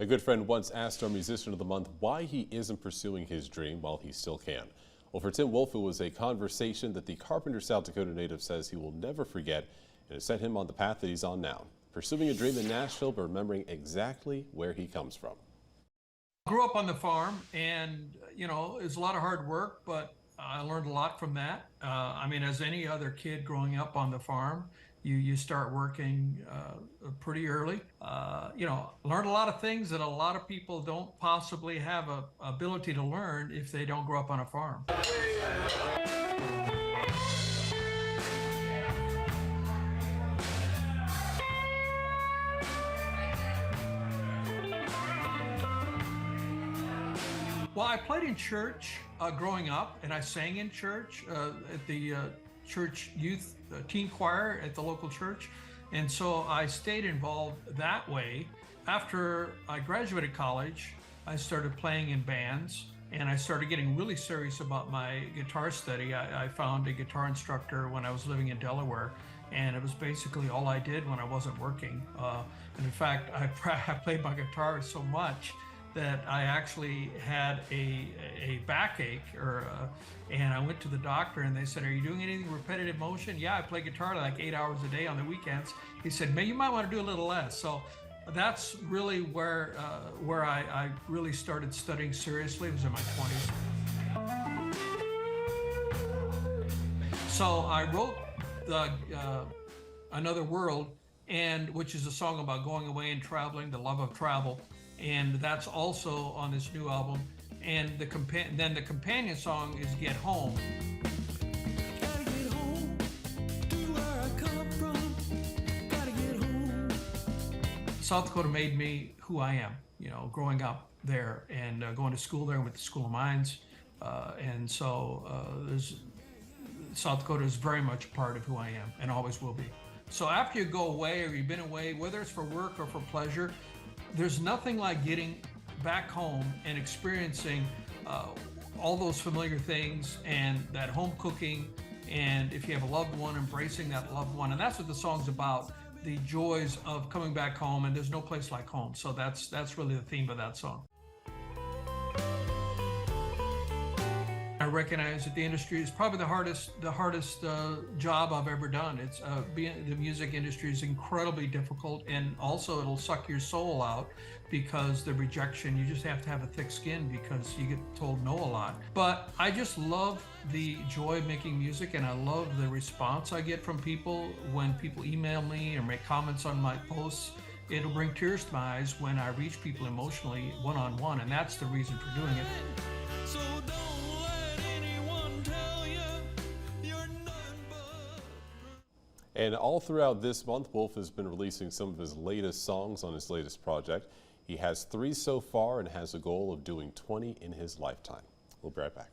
A good friend once asked our Musician of the Month why he isn't pursuing his dream while he still can. Well, for Tim Wolf, it was a conversation that the Carpenter, South Dakota native says he will never forget, and it set him on the path that he's on now, pursuing a dream in Nashville, but remembering exactly where he comes from. Grew up on the farm, and it was a lot of hard work, but I learned a lot from that. I mean, as any other kid growing up on the farm, you start working pretty early. Learned a lot of things that a lot of people don't possibly have a ability to learn if they don't grow up on a farm. Well, I played in church growing up, and I sang in church at the church youth teen choir at the local church. And so I stayed involved that way. After I graduated college, I started playing in bands, and I started getting really serious about my guitar study. I found a guitar instructor when I was living in Delaware, and it was basically all I did when I wasn't working. And in fact, I played my guitar so much that I actually had a backache, and I went to the doctor, and they said, "Are you doing anything repetitive motion?" "Yeah, I play guitar like 8 hours a day on the weekends." He said, "Man, you might want to do a little less." So that's really where I really started studying seriously. It was in my 20s. So I wrote Another World, which is a song about going away and traveling, the love of travel. And that's also on this new album. And then the companion song is Get Home. Gotta get home to where I come from. Gotta get home. South Dakota made me who I am, growing up there and going to school there with the School of Mines. And so South Dakota is very much a part of who I am and always will be. So after you go away or you've been away, whether it's for work or for pleasure, there's nothing like getting back home and experiencing all those familiar things and that home cooking, and if you have a loved one, embracing that loved one. And that's what the song's about, the joys of coming back home, and there's no place like home. So that's really the theme of that song. I recognize that the industry is probably the hardest job I've ever done. It's the music industry is incredibly difficult, and also it'll suck your soul out because the rejection. You just have to have a thick skin because you get told no a lot. But I just love the joy of making music, and I love the response I get from people when people email me or make comments on my posts. It'll bring tears to my eyes when I reach people emotionally one-on-one, and that's the reason for doing it. So don't let anyone tell you you're nothing but. And all throughout this month, Wolf has been releasing some of his latest songs on his latest project. He has 3 so far and has a goal of doing 20 in his lifetime. We'll be right back.